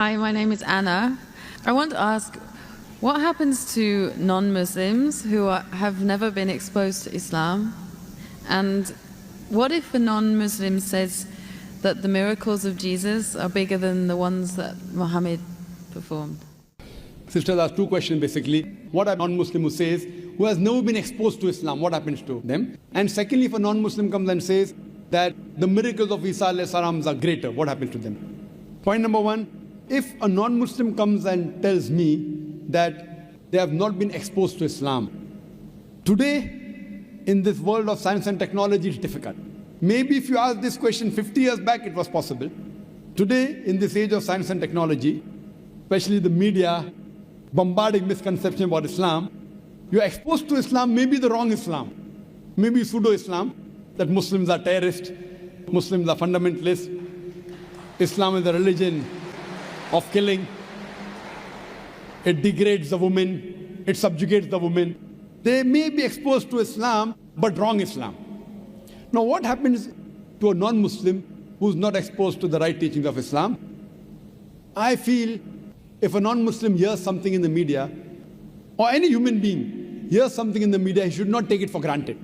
Hi, my name is Anna. I want to ask, what happens to non-Muslims who have never been exposed to Islam? And what if a non-Muslim says that the miracles of Jesus are bigger than the ones that Muhammad performed? Sisters ask two questions basically. What a non-Muslim who says, who has never been exposed to Islam, what happens to them? And secondly, if a non-Muslim comes and says that the miracles of Isa are greater, what happens to them? Point number one, if a non-Muslim comes and tells me that they have not been exposed to Islam, today in this world of science and technology it's difficult. Maybe if you asked this question 50 years back it was possible. Today in this age of science and technology, especially the media bombarding misconception about Islam, you are exposed to Islam, maybe the wrong Islam, maybe pseudo-Islam, that Muslims are terrorists, Muslims are fundamentalists, Islam is a religion of killing, it degrades the woman, it subjugates the woman. They may be exposed to Islam, but wrong Islam. Now what happens to a non-Muslim who's not exposed to the right teachings of Islam? I feel if a non-Muslim hears something in the media, or any human being hears something in the media, he should not take it for granted.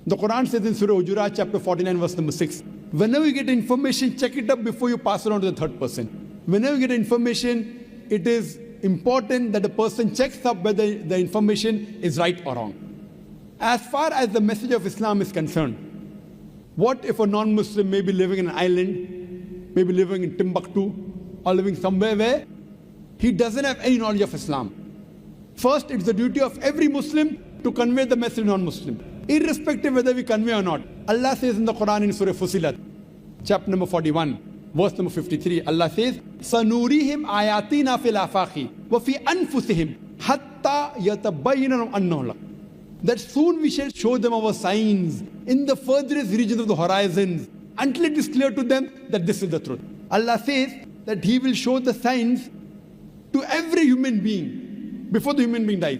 The Quran says in Surah Hujurat, chapter 49, verse number 6, whenever you get information, check it up before you pass it on to the third person. Whenever you get information, it is important that the person checks up whether the information is right or wrong. As far as the message of Islam is concerned, what if a non-Muslim may be living in an island, maybe living in Timbuktu, or living somewhere where he doesn't have any knowledge of Islam? First, it's the duty of every Muslim to convey the message to non-Muslim, irrespective whether we convey or not. Allah says in the Quran in Surah Fusilat, chapter number 41, verse number 53, Allah says, سَنُورِيهِمْ آيَاتِنَا فِي الْآفَاقِ وَفِي أَنفُسِهِمْ حَتَّى يَتَبَيَّنَ أَنَّهُ الْحَقُّ. That soon we shall show them our signs in the furthest regions of the horizons until it is clear to them that this is the truth. Allah says that He will show the signs to every human being before the human being dies.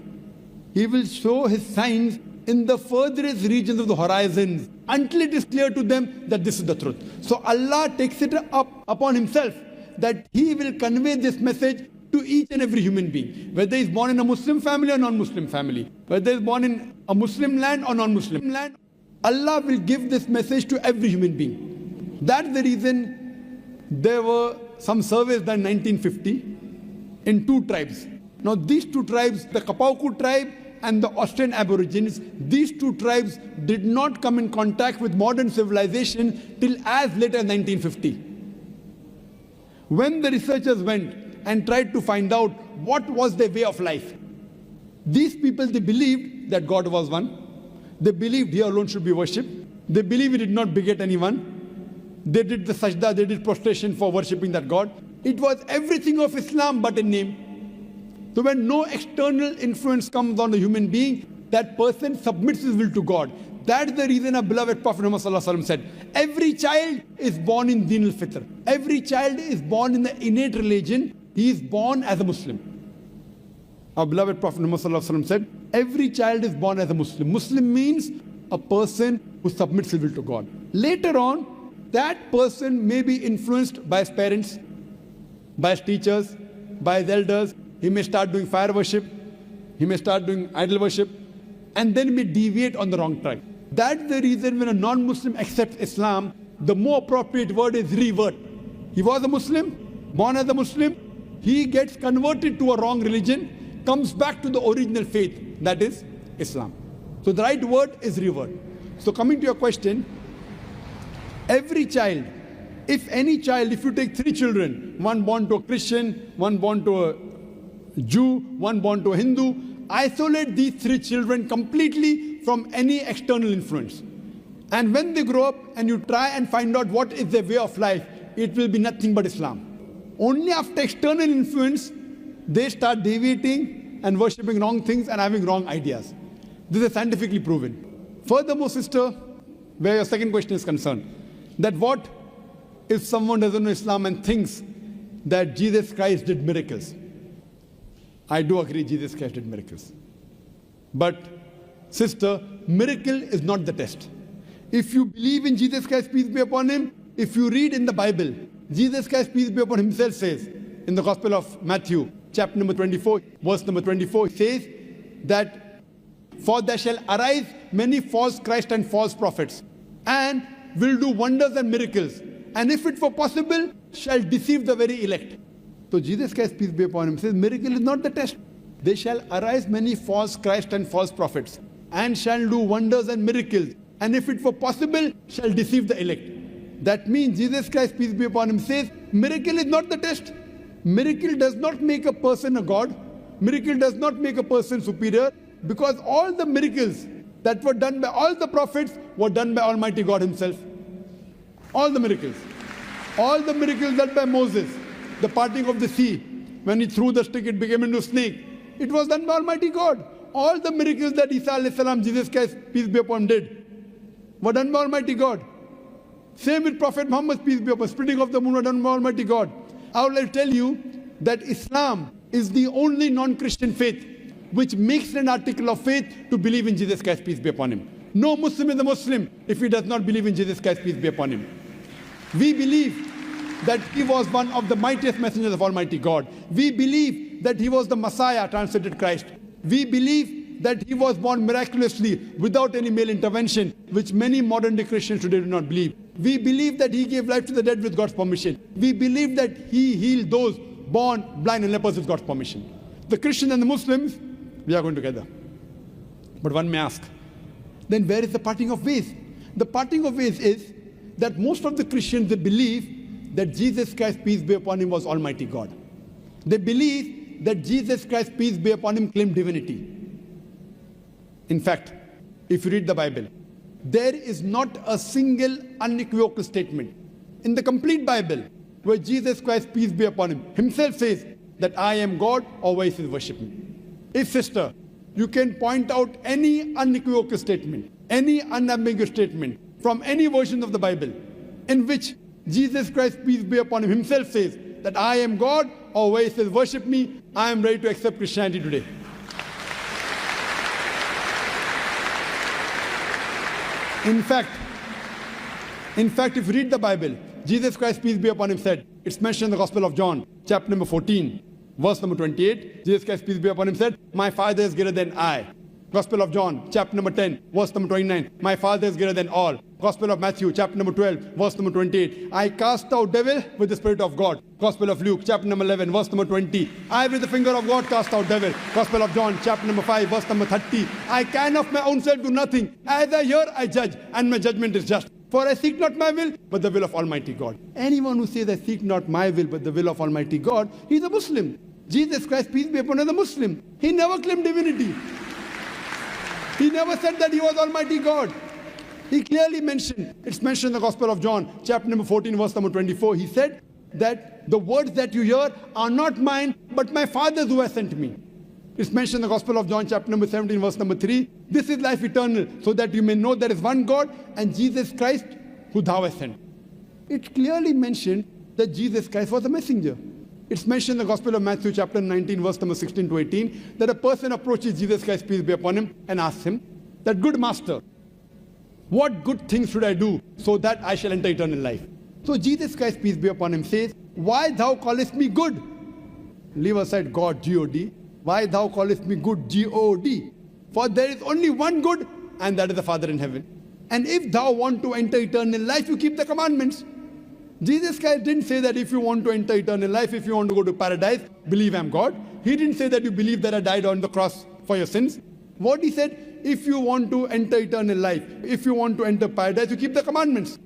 He will show His signs in the furthest regions of the horizons until it is clear to them that this is the truth. So Allah takes it up upon Himself that He will convey this message to each and every human being, whether he's born in a Muslim family or non-Muslim family, whether he's born in a Muslim land or non-Muslim land. Allah will give this message to every human being. That's the reason there were some surveys done in 1950 in two tribes. Now these two tribes, the Kapauku tribe and the Australian Aborigines, these two tribes did not come in contact with modern civilization till as late as 1950. When the researchers went and tried to find out what was their way of life, these people, they believed that God was one. They believed He alone should be worshipped. They believed He did not beget anyone. They did the sajda, they did prostration for worshipping that God. It was everything of Islam but a name. So when no external influence comes on a human being, that person submits his will to God. That's the reason our beloved Prophet Muhammad said, every child is born in Din al-Fitr. Every child is born in the innate religion. He is born as a Muslim. Our beloved Prophet Muhammad said, every child is born as a Muslim. Muslim means a person who submits his will to God. Later on, that person may be influenced by his parents, by his teachers, by his elders. He may start doing fire worship, he may start doing idol worship, and then may deviate on the wrong track. That's the reason when a non-Muslim accepts Islam, the more appropriate word is revert. He was a Muslim, born as a Muslim, he gets converted to a wrong religion, comes back to the original faith, that is Islam. So the right word is revert. So coming to your question, every child, if any child, if you take three children, one born to a Christian, one born to a Jew, one born to a Hindu, isolate these three children completely from any external influence. And when they grow up and you try and find out what is their way of life, it will be nothing but Islam. Only after external influence, they start deviating and worshipping wrong things and having wrong ideas. This is scientifically proven. Furthermore, sister, where your second question is concerned, that what if someone doesn't know Islam and thinks that Jesus Christ did miracles? I do agree Jesus Christ did miracles. But sister, miracle is not the test. If you believe in Jesus Christ, peace be upon Him, if you read in the Bible, Jesus Christ, peace be upon Himself, says in the Gospel of Matthew, chapter number 24, verse number 24, it says that, for there shall arise many false Christ and false prophets, and will do wonders and miracles, and if it were possible, shall deceive the very elect. So Jesus Christ, peace be upon him, says miracle is not the test. There shall arise many false Christ and false prophets, and shall do wonders and miracles, and if it were possible, shall deceive the elect. That means Jesus Christ, peace be upon him, says miracle is not the test. Miracle does not make a person a god. Miracle does not make a person superior, because all the miracles that were done by all the prophets were done by Almighty God himself. All the miracles. All the miracles done by Moses, the parting of the sea, when he threw the stick, it became into a snake. It was done by Almighty God. All the miracles that Isa alayhi salam, Jesus Christ, peace be upon him, did were done by Almighty God. Same with Prophet Muhammad, peace be upon him, splitting of the moon were done by Almighty God. I would like to tell you that Islam is the only non-Christian faith which makes an article of faith to believe in Jesus Christ, peace be upon him. No Muslim is a Muslim if he does not believe in Jesus Christ, peace be upon him. We believe that he was one of the mightiest messengers of Almighty God. We believe that he was the Messiah, translated Christ. We believe that he was born miraculously without any male intervention, which many modern day Christians today do not believe. We believe that he gave life to the dead with God's permission. We believe that he healed those born blind and lepers with God's permission. The Christians and the Muslims, we are going together. But one may ask, then where is the parting of ways? The parting of ways is that most of the Christians, they believe that Jesus Christ, peace be upon him, was Almighty God. They believe that Jesus Christ, peace be upon him, claimed divinity. In fact, if you read the Bible, there is not a single unequivocal statement in the complete Bible where Jesus Christ, peace be upon him, himself says that I am God, or why he says worship me. If, sister, you can point out any unequivocal statement, any unambiguous statement from any version of the Bible in which Jesus Christ, peace be upon him, himself says that I am God, or where he says worship me, I am ready to accept Christianity today. In fact, if you read the Bible, Jesus Christ, peace be upon him, said, it's mentioned in the Gospel of John, chapter number 14, verse number 28, Jesus Christ, peace be upon him, said, my Father is greater than I. Gospel of John, chapter number 10, verse number 29, my Father is greater than all. Gospel of Matthew, chapter number 12, verse number 28, I cast out devil with the Spirit of God. Gospel of Luke, chapter number 11, verse number 20, I with the finger of God cast out devil. Gospel of John, chapter number 5, verse number 30, I can of my own self do nothing. As I hear, I judge, and my judgment is just. For I seek not my will, but the will of Almighty God. Anyone who says, I seek not my will, but the will of Almighty God, he is a Muslim. Jesus Christ, peace be upon him, is a Muslim. He never claimed divinity. He never said that he was Almighty God. He clearly mentioned, it's mentioned in the Gospel of John, chapter number 14, verse number 24. He said that the words that you hear are not mine, but my Father's who has sent me. It's mentioned in the Gospel of John, chapter number 17, verse number 3. This is life eternal, so that you may know there is one God and Jesus Christ who thou hast sent. It clearly mentioned that Jesus Christ was a messenger. It's mentioned in the Gospel of Matthew, chapter 19, verse number 16 to 18, that a person approaches Jesus Christ, peace be upon him, and asks him that, good master, what good things should I do so that I shall enter eternal life? So Jesus Christ, peace be upon him, says, why thou callest me good? Leave aside God, G-O-D. Why thou callest me good, G-O-D? For there is only one good, and that is the Father in heaven. And if thou want to enter eternal life, you keep the commandments. Jesus Christ didn't say that if you want to enter eternal life, if you want to go to paradise, believe I'm God. He didn't say that you believe that I died on the cross for your sins. What he said, if you want to enter eternal life, if you want to enter paradise, you keep the commandments.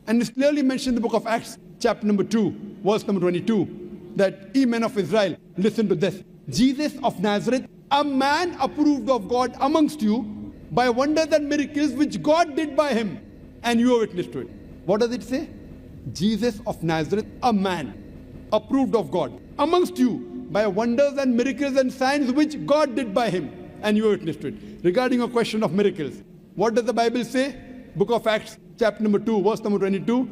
And it's clearly mentioned in the book of Acts, chapter number 2, verse number 22, that ye men of Israel, listen to this. Jesus of Nazareth, a man approved of God amongst you by wonders and miracles which God did by him, and you are witness to it. What does it say? Jesus of Nazareth, a man approved of God amongst you by wonders and miracles and signs which God did by him, and you are witness to it. Regarding a question of miracles, what does the Bible say? Book of Acts, chapter number 2, verse number 22.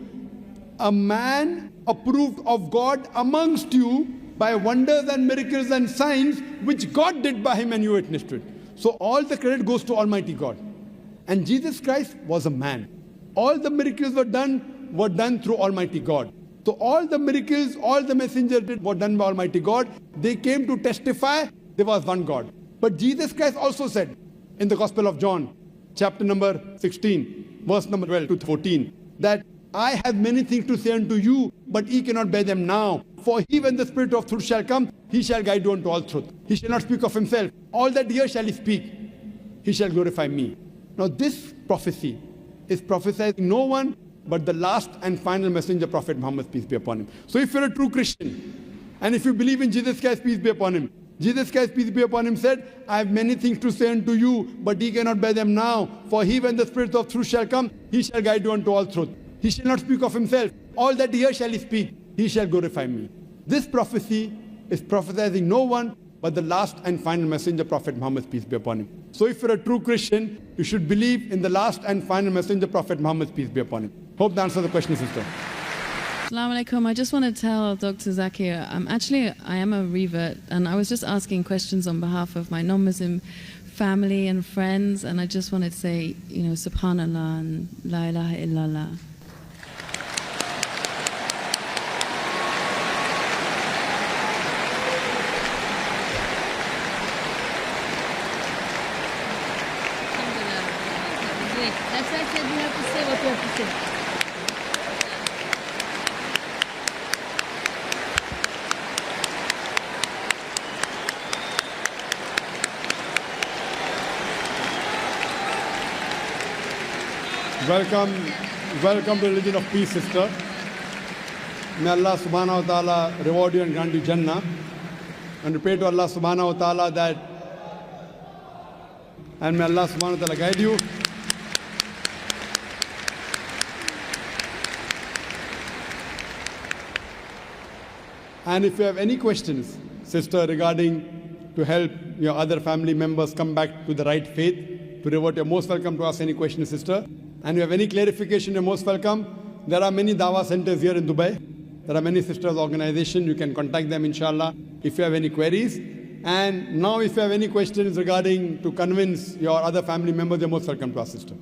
A man approved of God amongst you by wonders and miracles and signs which God did by him, and you witness to it. So all the credit goes to Almighty God. And Jesus Christ was a man. All the miracles were done through Almighty God. So all the miracles, all the messengers did were done by Almighty God. They came to testify there was one God. But Jesus Christ also said in the Gospel of John, chapter number 16, verse number 12 to 14, that I have many things to say unto you, but ye cannot bear them now. For he, when the Spirit of truth shall come, he shall guide you unto all truth. He shall not speak of himself. All that here shall he speak. He shall glorify me. Now this prophecy is prophesied no one but the last and final messenger, Prophet Muhammad, peace be upon him. So if you're a true Christian, and if you believe in Jesus Christ, peace be upon him, Jesus Christ, peace be upon him, said, I have many things to say unto you, but ye cannot bear them now. For he, when the Spirit of truth shall come, he shall guide you unto all truth. He shall not speak of himself. All that here shall he speak. He shall glorify me. This prophecy is prophesizing no one but the last and final messenger, Prophet Muhammad, peace be upon him. So if you're a true Christian, you should believe in the last and final messenger, Prophet Muhammad, peace be upon him. Hope that answers the question, sister. Assalamu alaikum. I just want to tell Dr. Zakir, I am a revert, and I was just asking questions on behalf of my non-Muslim family and friends, and I just wanted to say, Subhanallah and La ilaha illallah. That's why I said you have to say what you have to say. Welcome to the religion of peace, sister. May Allah subhanahu wa ta'ala reward you and grant you Jannah. And we pray to Allah subhanahu wa ta'ala that, and may Allah subhanahu wa ta'ala guide you. And if you have any questions, sister, regarding to help your other family members come back to the right faith, to revert, you're most welcome to ask any questions, sister. And you have any clarification, you're most welcome. There are many dawah centers here in Dubai. There are many sisters organizations. You can contact them, inshallah, if you have any queries. And now if you have any questions regarding to convince your other family members, you're most welcome to ask, sister.